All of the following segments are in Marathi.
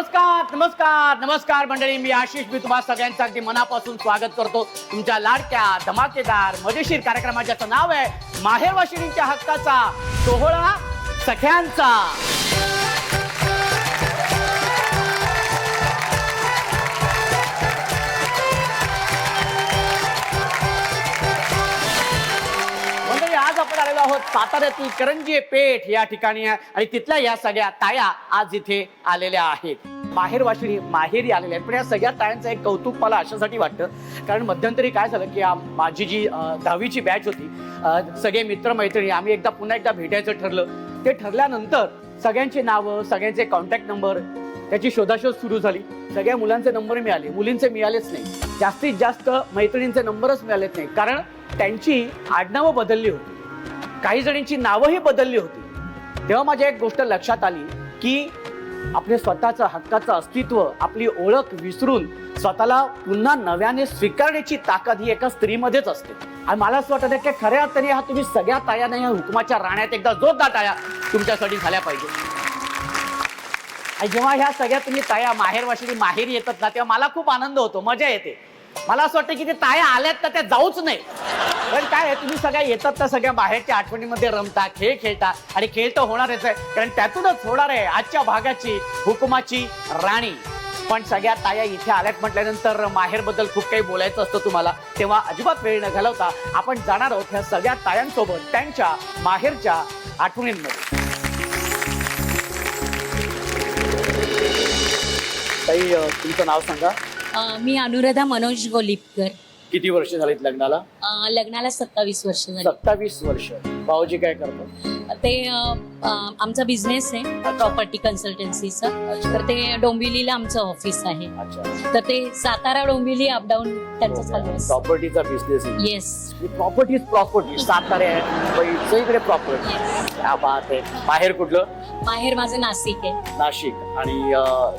नमस्कार नमस्कार नमस्कार मंडळी, मी आशिष. मी तुम्हा सगळ्यांचं अगदी मनापासून स्वागत करतो तुमच्या लाडक्या धमाकेदार मजेशीर कार्यक्रमात, ज्याचं नाव आहे माहेर वाशिणींच्या हक्काचा सोहळा सख्यांचा. आज आपण आलेलो आहोत साताऱ्यातील करंजी पेठ या ठिकाणी आणि तिथल्या या सगळ्या ताया आज इथे आलेल्या आहेत. माहेर वाशिणी माहेरी आलेल्या आहेत. पण या सगळ्या तायांचं एक कौतुक मला अशासाठी वाटतं, कारण मध्यंतरी काय झालं की माझी जी 10वीची बॅच होती, सगळे मित्रमैत्रिणी आम्ही पुन्हा एकदा भेटायचं ठरलं. ते ठरल्यानंतर सगळ्यांची नावं, सगळ्यांचे कॉन्टॅक्ट नंबर, त्याची शोधाशोध सुरू झाली. सगळ्या मुलांचे नंबर मिळाले, मुलींचे मिळालेच नाही. जास्तीत जास्त मैत्रिणींचे नंबरच मिळालेच नाही, कारण त्यांची आडनावं बदलली होती, काही जणींची नावंही बदलली होती. तेव्हा माझ्या एक गोष्ट लक्षात आली की आपले स्वतःचं हक्काचं अस्तित्व, आपली ओळख विसरून स्वतःला पुन्हा नव्याने स्वीकारण्याची ताकद ही एका स्त्रीमध्येच असते. आणि मला असं वाटतं की खऱ्या अर्थाने हा तुम्ही सगळ्या तायांना या हुकुमाच्या राण्यात एकदा जोरदार टाळ्या तुमच्यासाठी झाल्या पाहिजे. आणि जेव्हा ह्या सगळ्या तुम्ही ताया माहेर वाशिणी माहेरी येतात ना, तेव्हा मला खूप आनंद होतो, मजा येते. मला असं वाटतं की ते ताया आल्यात तर त्या जाऊच नाही. पण काय आहे, तुम्ही सगळ्या येतात त्या सगळ्या बाहेरच्या आठवणीमध्ये रमता, खेळ खेळता, आणि खेळ तर होणारच आहे, कारण त्यातूनच होणार आहे आजच्या भागाची हुकुमाची राणी. पण सगळ्या ताया इथे आल्यात म्हटल्यानंतर माहेर बद्दल खूप काही बोलायचं असतं तुम्हाला. तेव्हा अजिबात वेळ न घालवता आपण जाणार आहोत ह्या सगळ्या तायांसोबत त्यांच्या माहेरच्या आठवणींमध्ये. ताई, तुमचं नाव सांगा. मी अनुराधा मनोज गोलिपकर. किती वर्ष झालीत लग्नाला? लग्नाला 27 वर्ष झाली. 27 वर्ष. भाऊजी काय करतात? ते आमचा बिझनेस आहे प्रॉपर्टी कन्सल्टन्सीचा. तर ते डोंबिवलीला आमचं ऑफिस आहे. तर ते सातारा डोंबिवली अपडाऊन त्यांचं चालू आहे. प्रॉपर्टीचा बिझनेस. येस. प्रॉपर्टी सातारा आहे, इकडे प्रॉपर्टी. क्या बात आहे. माहेर कुठलं? माहेर माझं नाशिक आहे. नाशिक. आणि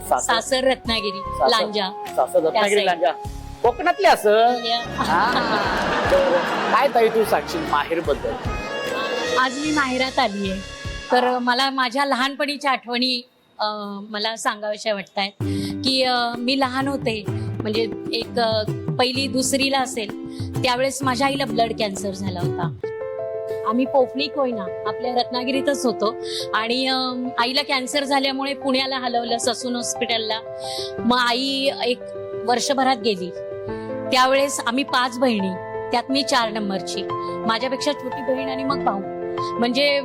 सासर रत्नागिरी लांजा. सासर रत्नागिरी लांजा. कोकणातले असं. काय ताई तू सांगशील माहेर बद्दल? आज मी माहेरात आली आहे, तर मला माझ्या लहानपणीच्या आठवणी मला सांगाव्याशा वाटतायत. की मी लहान होते, म्हणजे एक पहिली दुसरीला असेल त्यावेळेस माझ्या आईला ब्लड कॅन्सर झाला होता. आम्ही पोफली कोयना आपल्या रत्नागिरीतच होतो, आणि आईला कॅन्सर झाल्यामुळे पुण्याला हलवलं ससून हॉस्पिटलला. मग आई एक वर्षभरात गेली. त्यावेळेस आम्ही 5 बहिणी, त्यात मी 4 नंबरची, माझ्यापेक्षा छोटी बहीण आणि मग भाऊ. म्हणजे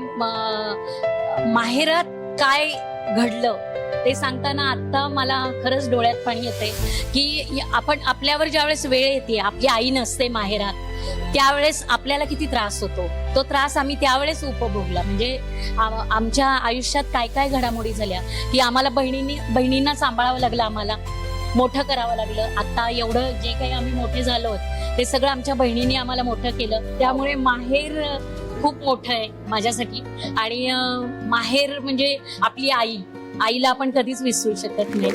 माहेरात काय घडलं ते सांगताना आता मला खरंच डोळ्यात पाणी येते की आपण आपल्यावर ज्यावेळेस वेळ येते, आपली आई नसते माहेरात, त्यावेळेस आपल्याला किती त्रास होतो. तो त्रास आम्ही त्यावेळेस उपभोगला. म्हणजे आमच्या आयुष्यात काय काय घडामोडी झाल्या की आम्हाला बहिणींना सांभाळावं लागलं, आम्हाला मोठं करावं लागलं. आता एवढं जे काही आम्ही मोठे झालो ते सगळं आमच्या बहिणींनी आम्हाला मोठं केलं. त्यामुळे माहेर खूप मोठं आहे माझ्यासाठी. आणि माहेर म्हणजे आपली आई, आईला आपण कधीच विसरू शकत नाही.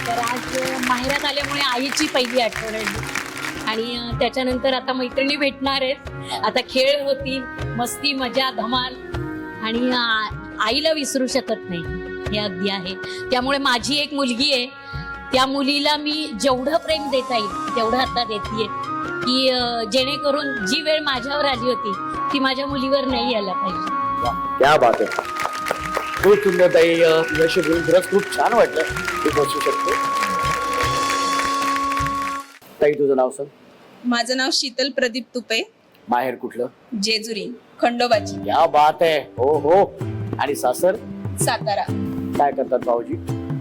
तर आज माहेरात आल्यामुळे आईची पहिली आठवण आहे. आणि त्याच्यानंतर आता मैत्रिणी भेटणार आहेत, आता खेळ होतील, मस्ती मजा धमाल, आणि आईला विसरू शकत नाही हे अगदी आहे. त्यामुळे माझी एक मुलगी आहे, त्या मुलीला मी जेवढं प्रेम देता येईल तेवढं आता देतेय, की जेणेकरून जी वेळ माझ्यावर आली होती ती माझ्या मुलीवर नाही यायला पाहिजे. क्या बात आहे. खूप सुंदर ताई, तुझ्याशी बोलून खरंच खूप छान वाटलं. तू बसू शकते. ताई, तुझं नाव सांग. माझं नाव शीतल प्रदीप तुपे. माहेर कुठलं? जेजुरी खंडोबाची. क्या बात आहे. हो हो. आणि सासर? सातारा. काय करतात भाऊजी?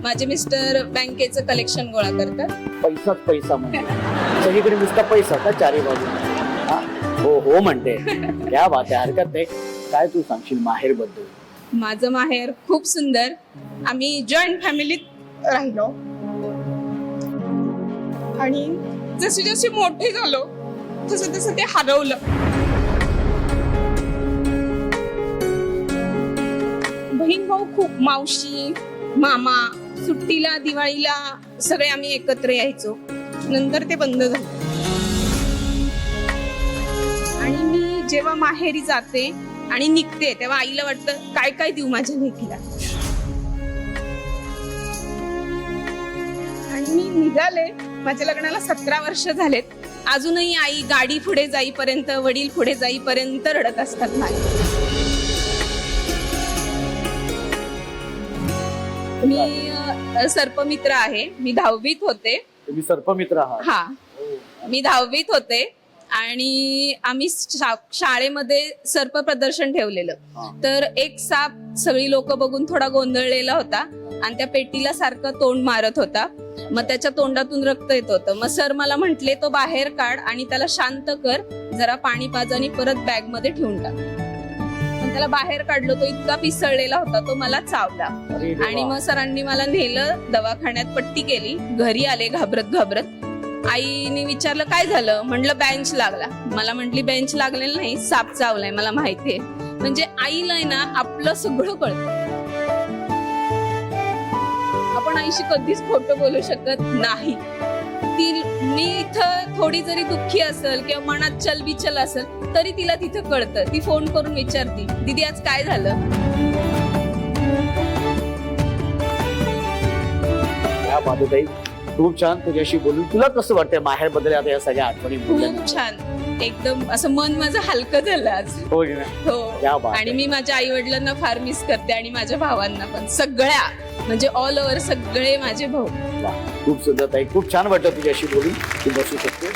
माझे मिस्टर बँकेचं कलेक्शन गोळा करतात. पैसाच पैसा म्हणजे सगळीकडे नुसता पैसा का चारी बाजू? हो हो म्हणते. क्या बात आहे. हरकत नाही. काय तू सांगशील माहेर बद्दल? माझं माहेर खूप सुंदर. आम्ही जॉईंट फॅमिलीत राहिलो, आणि जसे जसे मोठे झालो तसं तसं ते हरवलं. बहीण भाऊ खूप, मावशी मामा, सुट्टीला दिवाळीला सगळे आम्ही एकत्र यायचो. नंतर ते बंद झालं. आणि मी जेव्हा माहेरी जाते आणि निघते तेव्हा आईला वाटतं काय काय देऊ माझ्या लेकीला. निघाले. माझ्या लग्नाला 17 वर्ष झालेत. अजूनही आई गाडी पुढे जाईपर्यंत, वडील पुढे जाईपर्यंत रडत असतात नाही. मी सर्पमित्र आहे. मी 10वीत होते. तुम्ही सर्पमित्र आहात? हा, मी 10वीत होते आणि आम्ही शाळेमध्ये सर्प प्रदर्शन ठेवलेलं. तर एक साप सगळी लोक बघून थोडा गोंधळलेला होता आणि त्या पेटीला सारखं तोंड मारत होता. मग त्याच्या तोंडातून रक्त येत होतं. मग सर मला म्हंटले तो बाहेर काढ आणि त्याला शांत कर, जरा पाणी पाज आणि परत बॅग मध्ये ठेवून टाक. पण त्याला बाहेर काढलो. तो इतका पिसळलेला होता, तो मला चावला. आणि मग सरांनी मला नेलं दवाखान्यात, पट्टी केली. घरी आले घाबरत घाबरत. आईने विचारलं काय झालं, म्हणलं बेंच लागला. मला म्हटली बेंच लागलेलं नाही, साप चावलाय, मला माहितीये. म्हणजे आईला आहे ना आपलं सगळं कळतं. आपण आईशी कधीच खोटं बोलू शकत नाही. मी इथं थोडी जरी दुःखी असेल किंवा मनात चलबिचल असेल तरी तिला तिथं कळतं. ती फोन करून विचारते, दीदी आज काय झालं. खूप छान तुझ्याशी बोलून. तुला कसं वाटतंय माहेर बद्दल आता या सगळ्या आठवणी? खूप छान, एकदम असं मन माझं हलकं झालं आज. हो. आणि मी माझ्या आई वडिलांना फार मिस करते आणि माझ्या भावांना पण, सगळ्या म्हणजे ऑल ओव्हर सगळे माझे भाऊ. खूप सुंदर ताई, खूप छान वाटतं तुझ्याशी बोलून. तू बसू शकते.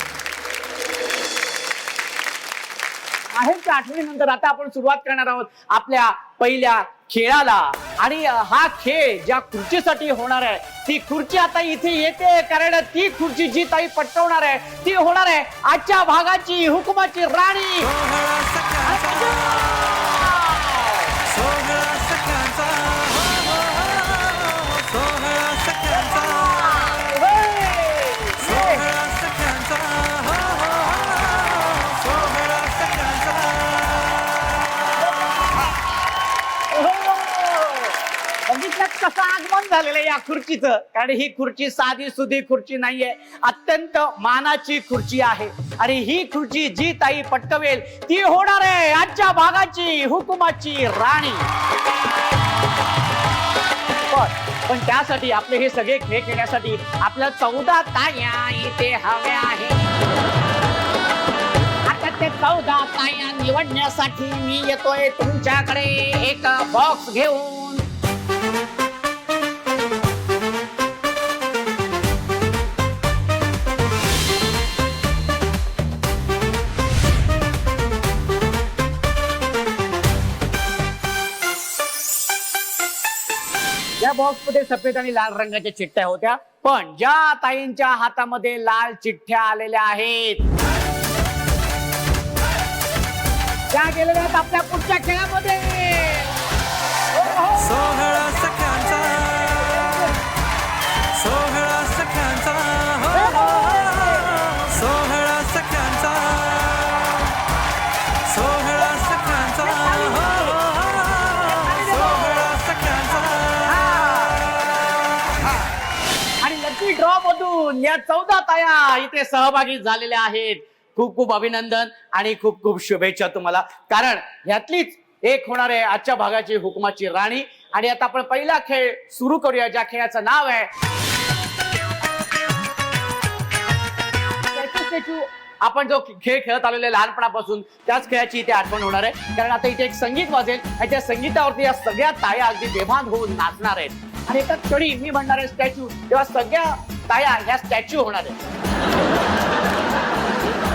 माहेरच्या आठवणीनंतर आता आपण सुरुवात करणार आहोत आपल्या पहिल्या खेळाला. आणि हा खेळ ज्या खुर्चीसाठी होणार आहे ती खुर्ची आता इथे येते, कारण ती खुर्ची जी ताई पटवणार आहे ती होणार आहे आजच्या भागाची हुकुमाची राणी. कसं आगमन झालेलं या खुर्चीचं, कारण ही खुर्ची साधी सुधी खुर्ची नाहीये, अत्यंत मानाची खुर्ची आहे. आणि ही खुर्ची जी ताई पटकवेल ती होणार आहे आजच्या भागाची हुकुमाची राणी. पण त्यासाठी आपले हे सगळे खेळ खेळण्यासाठी आपल्या 14 ताया इथे हव्या आहेत. आता ते 14 ताया निवडण्यासाठी मी येतोय तुमच्याकडे एक बॉक्स घेऊन. या बॉक्स मध्ये सफेद आणि लाल रंगाच्या चिठ्ठ्या होत्या, पण ज्या ताईंच्या हातामध्ये लाल चिठ्ठ्या आलेल्या आहेत त्या गेलेल्या आहेत आपल्या पुढच्या खेळामध्ये. सोहळा सख्यांचा, सोहळा सख्यांचा, सोहळा सख्यांचा, सोहळा सख्यांचा, सोहळा सख्यांचा. आणि लकी ड्रॉ मधून या 14 ताया इथे सहभागी झालेल्या आहेत. खूप खूप अभिनंदन आणि खूप खूप शुभेच्छा तुम्हाला, कारण यातलीच एक होणार आहे आजच्या भागाची हुकुमाची राणी. आणि आता आपण पहिला खेळ सुरू करूया, ज्या खेळाचं नाव आहे स्टॅच्यू. आपण जो खेळ खेळत आलेले लहानपणापासून त्याच खेळाची इथे आठवण होणार आहे, कारण आता इथे एक संगीत वाजेल आणि त्या संगीतावरती या सगळ्या ताया अगदी बेभान होऊन नाचणार आहेत. आणि एका क्षणी मी म्हणणार आहे स्टॅच्यू, तेव्हा सगळ्या ताया ह्या स्टॅच्यू होणार आहेत.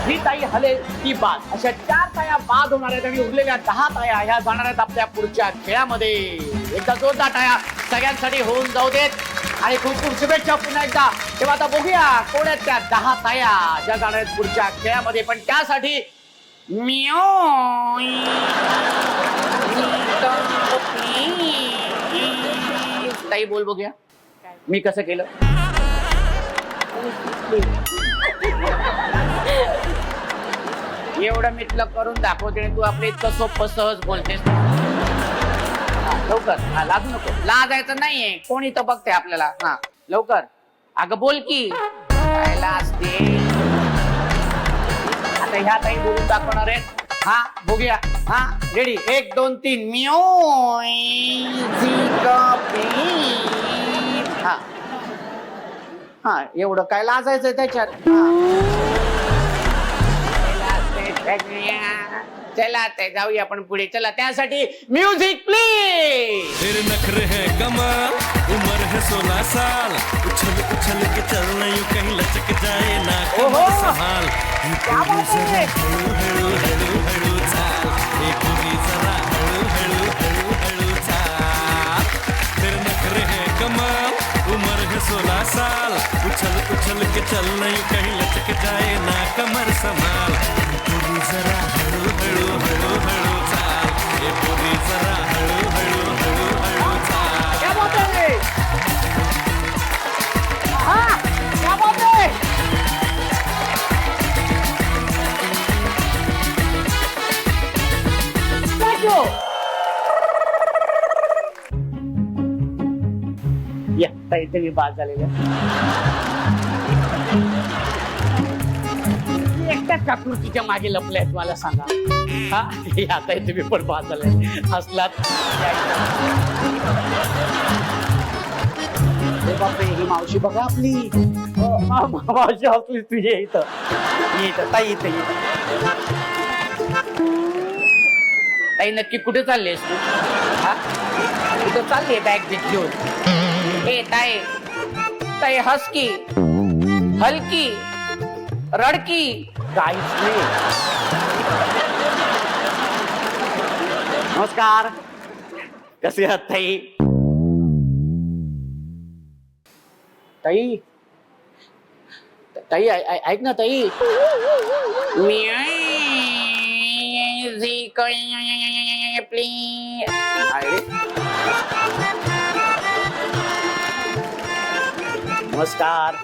ही ताई हले ती बाद, अशा 4 ताया बाद होणार आहेत आणि उरलेल्या 10 ताया ह्या जाणार आहेत आपल्या पुढच्या खेळामध्ये. एकदा जोरदार टाळ्या सगळ्यांसाठी होऊन जाऊ देत आणि खूप खूप शुभेच्छा पुन्हा एकदा. तेव्हा आता बघूया कोण आहेत त्या 10 ताया ज्या जाणार आहेत पुढच्या खेळामध्ये. पण त्यासाठी ताई बोल बघूया मी कसं केलं. एवढं मितलं करून दाखवते तू आपले इतकं सोपं सहज बोलतेस. लवकर, हा लाजू नको, लाजायचं नाहीये, कोणी तर बघते आपल्याला. हा लवकर, अगं बोल की काय लाजते. आता ह्या ताई बोलून दाखवणार आहेत. हा बघूया. हा रेडी, 1 2 3 म्योय. हा हा एवढं काय लाजायचंय त्याच्यात चला ते जाऊया आपण पुढे चला त्यासाठी म्युझिक प्लीज तेरे नखरे है कमाल उम्र है 16 साल उछल उछल के चलना यूं कहीं लचक जाए ना ओहो! कमर संभाल ये क्या बात पूरी है? जरा हळू हळू हळू हळू चाल ये पूरी जरा हळू हळू हळू हळू चाल तेरे नखरे है कमाल उम्र है 16 साल उछल उछल के चलना यूं कहीं लचक जाए ना कमर संभाल ये पूरी जरा हळू हळू हळू हळू चाल ये पूरी जरा हळू हळू हळू हळू चाल क्या बात है हाँ क्या बात है Thank you. या ताई इथे मी बाद झालेले एकट्याच काकृतीच्या मागे लपले आहेत मला सांगा हा आता इथे मी पण बाद झाले हसलात अरे बापरे ही मावशी बघा आपली मावशी हसली तुझ्या इथं ताई इथं ताई नक्की कुठे चाललीस तू हा कुठं चालली बॅग घेऊन ए ताई ताई हसकी हलकी रडकी काहीच नाही नमस्कार कसे आहात ताई ताई ताई ऐक ना ताई मी प्लीज नमस्कार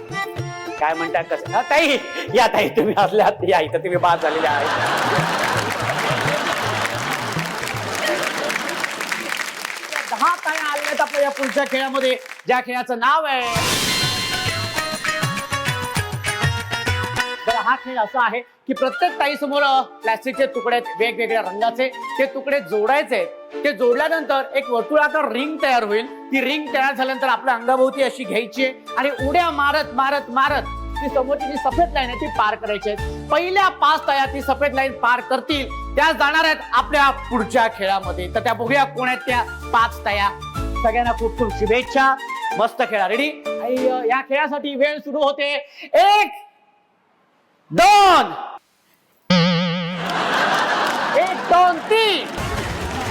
काय म्हणतात कसं हा ताई या ताई तुम्ही असल्यात या इथं तुम्ही बाद झालेले आहे दहा ताई आलेत आपल्या या पुढच्या खेळामध्ये ज्या खेळाचं नाव आहे तर हा खेळ असा आहे की प्रत्येक ताई समोर प्लास्टिकचे तुकडे वेगवेगळ्या रंगाचे ते तुकडे जोडायचे ते जोडल्यानंतर एक वर्तुळाकार रिंग तयार होईल ती रिंग तयार झाल्यानंतर आपल्या अंगाभोवती अशी घ्यायची आणि उड्या मारत मारत मारत ती समोरची जी सफेद लाईन आहे ती पार करायची आहे पहिल्या 5 ताया ती सफेद लाईन पार करतील त्या जाणार आहेत आपल्या पुढच्या खेळामध्ये तर त्या बघूया कोण आहेत त्या 5 ताया सगळ्यांना खूप खूप शुभेच्छा मस्त खेळा रेडी या खेळासाठी वेळ सुरू होते 1 2 1 2 3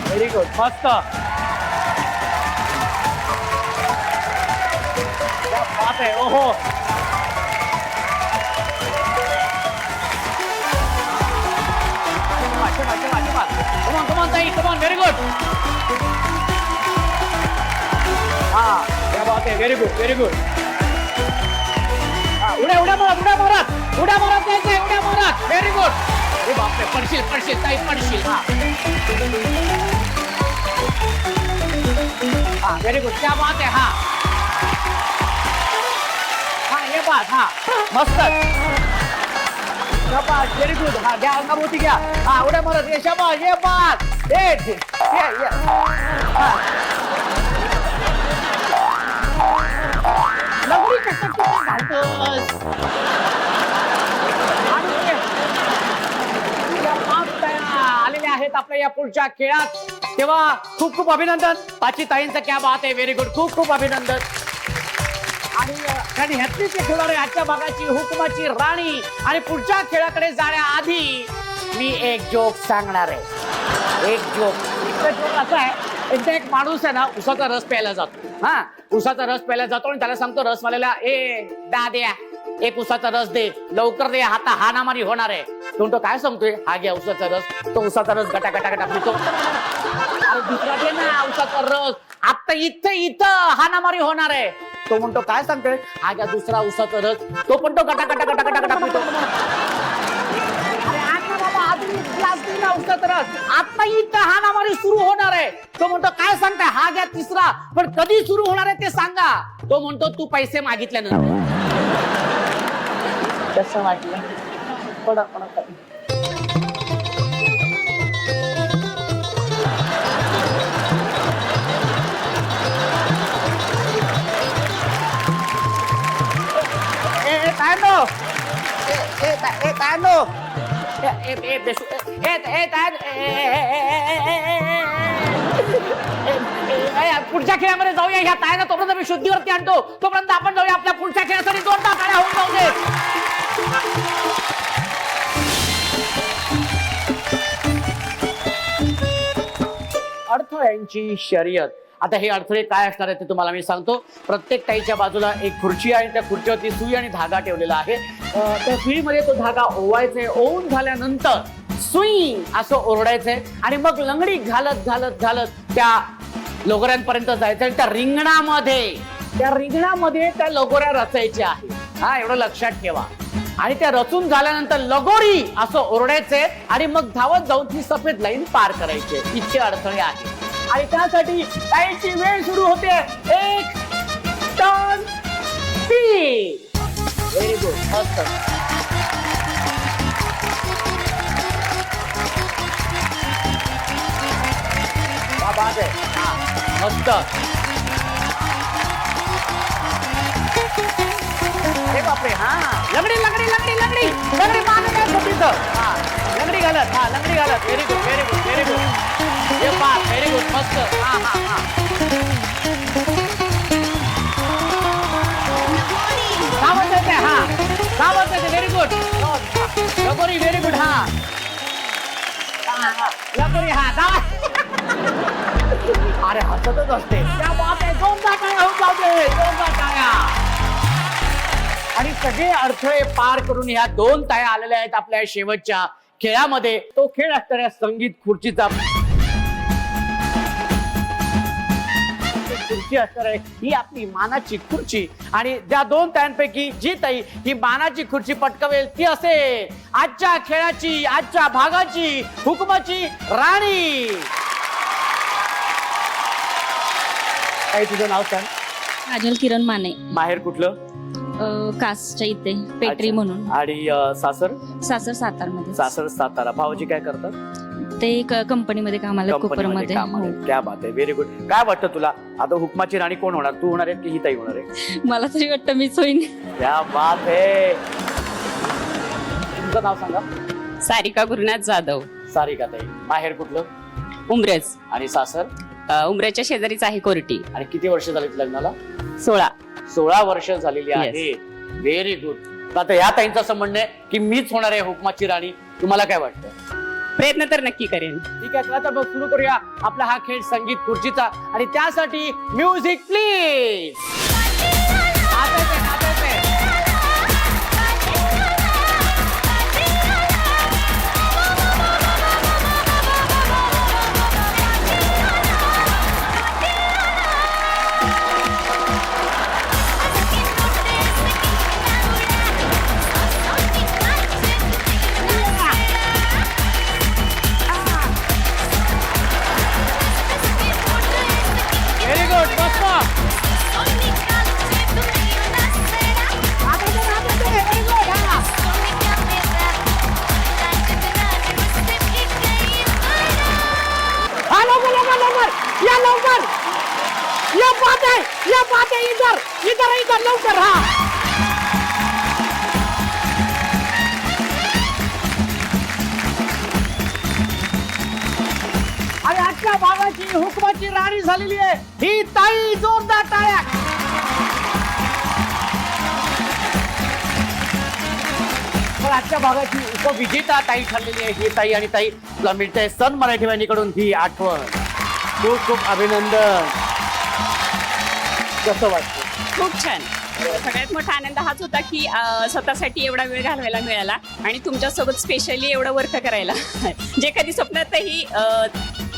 व्हेरी गुड मस्त क्या बात है ओहो come on ताई come on very good हाँ क्या बात है very good उड्या मारत जायचंय उड्या मारत व्हेरी गुड अरे बापरे पडशील ताई पडशील हाँ व्हेरी गुड क्या बात है हाँ ये बात हाँ मस्त शाबाश व्हेरी गुड हाँ घ्या अंगाभोवती घ्या हाँ उड्या मारत ये शाबाश ये बात ये लवडी कसं घालतोस आलेले आहेत आपल्या या पुढच्या खेळात तेव्हा खूप खूप अभिनंदन पाची ताईंचं क्या बात आहे व्हेरी गुड खूप खूप अभिनंदन आणि ह्यातली ते खेळणारे आजच्या भागाची हुकुमाची राणी आणि पुढच्या खेळाकडे जाण्याआधी मी एक जोक सांगणार आहे एक जोक असा आहे एकदा एक माणूस आहे ना उसाचा रस प्यायला जातो हा उसाचा रस प्यायला जातो आणि त्याला सांगतो रसवाल्याला ए दाद्या एक उसाचा रस दे लवकर दे आता हाणामारी होणार आहे तो म्हणतो काय सांगतोय हा घ्या उसाचा रस तो उसाचा रस गटा पितो अरे दुसरा दे ना उसाचा रस आता इथं हाणामारी होणार आहे तो म्हणतो काय सांगतोय हा घ्या दुसरा उसाचा रस तो पण तो गटा पितो अरे आता बाबा अजून ग्लास दे ना उसाचा रस आता इथं हाणामारी सुरू होणार आहे तो म्हणतो काय सांगताय हा घ्या तिसरा पण कधी सुरू होणार आहे ते सांगा तो म्हणतो तू पैसे मागितल्यानंतर कसं वाटलं पडा तांडो तांडो पुढच्या खेळामध्ये जाऊया. ह्या तायांना तोपर्यंत मी शुद्धीवरती आणतो. तोपर्यंत आपण जाऊया आपल्या पुढच्या खेळासाठी. जोरदार टाळ्या होऊन जाऊ दे. अडथळ्यांची शर्यत. आता हे अडथळे काय असणार आहे ते तुम्हाला मी सांगतो. प्रत्येक ताईच्या बाजूला एक खुर्ची आहे. त्या खुर्चीवरती सुई आणि धागा ठेवलेला आहे. त्या सुईमध्ये तो धागा ओवायचा. ओवून झाल्यानंतर सुई असं ओरडायचंय आणि मग लंगडी घालत घालत घालत त्या लगोऱ्यांपर्यंत जायचं. आणि त्या रिंगणामध्ये त्या लगोऱ्या रचायच्या आहे. हा, एवढं लक्षात ठेवा. आणि त्या रचून झाल्यानंतर लगोरी असं ओरडायचंय आणि मग धावत जाऊन ती सफेद लाईन पार करायची. इतके अडथळे आहेत. आणि त्यासाठी ताईची वेळ सुरू होते. 1 2 3. Very good. मस्त. बात आहे. हा, मस्त. अरे बापरे. हा, लंगडी लंगडी लंगडी लंगडी लंगडी मागत आहे छोटीचं. हा, लंगडी घालत. हा, लंगडी घालत. Very good very good very good. हे पहा, व्हेरी गुड. मस्त. हा हा हा. सावध येते. हा, सावध येते. Very good. लगोरी. Very good. हा लगोरी. हा, जावा. अरे हसतच असते. त्या बात आहे. जोरदार टाळ्या होऊन जाऊ दे. जोरदार टाळ्या. आणि सगळे अडथळे पार करून ह्या 2 ताया आलेल्या आहेत आपल्या शेवटच्या खेळामध्ये. तो खेळ असणार आहे संगीत खुर्चीचा. खुर्ची असणार आहे ही आपली मानाची खुर्ची. आणि त्या 2 तायांपैकी जी ताई ही मानाची खुर्ची पटकावेल ती असेल आजच्या खेळाची, आजच्या भागाची, हुकमाची राणी. ताई, तुझं नाव सांग. काजल किरण माने. माहेर कुठलं? कासच्या इथे पेटरी अच्छा. म्हणून. आणि सासर? सासर सातारमध्ये. सासर सातारा. भाऊजी काय करतात? ते कम्पनीमध्ये कामाला कुपरमध्ये. हो. क्या बात आहे. Very good. काय वाटतं तुला आता हुकमाची राणी कोण होणार? तू होणार आहे की ही ताई होणार आहे? मला तरी वाटतं मीच होईन. क्या बात आहे. तुमचं नाव सांगा. सारिका गुरुनाथ जाधव. सारिका ताई. माहेर कुठलं? उमरेज. आणि सासर? उमरेच्या शेजारीच आहे कोर्टी. आणि किती वर्ष झाली लग्नाला? 16 वर्ष झालेली आहे. Very good. आता या ताईंचं असं म्हणणं आहे की मीच होणार आहे हुकमाची राणी. तुम्हाला काय वाटतं? प्रयत्न तर नक्की करेन. ठीक आहे. आता मग सुरू करूया आपला हा खेळ संगीत खुर्चीचा. आणि त्यासाठी म्युझिक प्लीज. Very good. मस्त. या लवकर. या बात आहे. इधर लवकर. हा, आणि आजच्या भागाची हुकमाची राणी झालेली आहे ही ताई. जोरदार टाळ्या. पण आजच्या भागाची उपविजेता ताई ठरलेली आहे ही ताई. आणि ताई तुला मिळते सन मराठी वाहिनीकडून ही आठवण. खूप खूप अभिनंदन. कसं वाटतं? खूप छान. सगळ्यात मोठा आनंद हाच होता की स्वतःसाठी एवढा वेळ घालवायला मिळाला आणि तुमच्यासोबत स्पेशली एवढं वर्क करायला जे कधी स्वप्नातही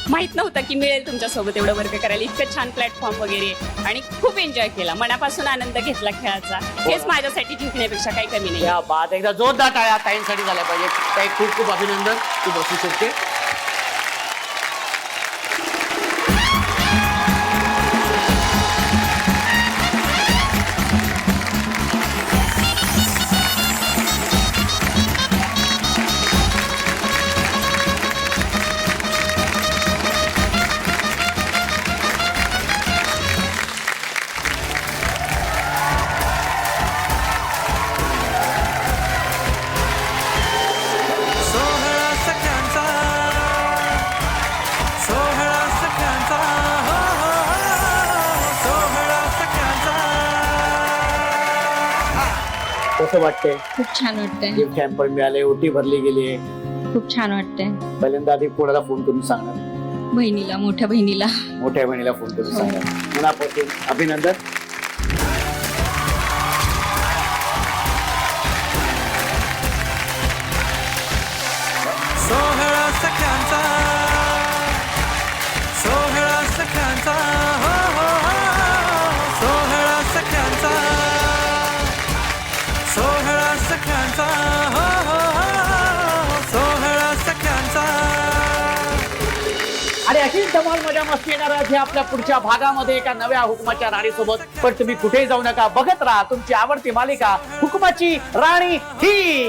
माहित नव्हतं की मिळेल तुमच्यासोबत एवढं वर्क करायला. इतकं छान प्लॅटफॉर्म वगैरे आणि खूप एन्जॉय केला. मनापासून आनंद घेतला खेळाचा. हेच माझ्यासाठी जिंकण्यापेक्षा काही कमी नाही. या बात. एकदा जोरदार टाळ्या ताईंसाठी झाल्या पाहिजे. ताई खूप खूप अभिनंदन. तू बसू शकते. कसं वाटतंय? खूप छान वाटतंय. गिफ्ट हॅम्पर मिळाले, ओटी भरली गेली. खूप छान वाटतंय. पहिल्यांदा आधी कोणाला फोन करून सांगणार? बहिणीला, मोठ्या बहिणीला. मोठ्या बहिणीला फोन करून सांगणार. मनापासून अभिनंदन. सोहळा सख्यांचा, सोहळा सख्यांचा, हो हो हो. सोहळा सख्यांचा, सोहळा सख्यांचा, हो हो हो. सोहळा सख्यांचा. आणि अशीच धमाल मजा मस्ती येणार आहे आपल्या पुढच्या भागामध्ये एका नव्या हुकमाच्या राणीसोबत. पण तुम्ही कुठेही जाऊ नका, बघत राहा तुमची आवडती मालिका हुकमाची राणी ही.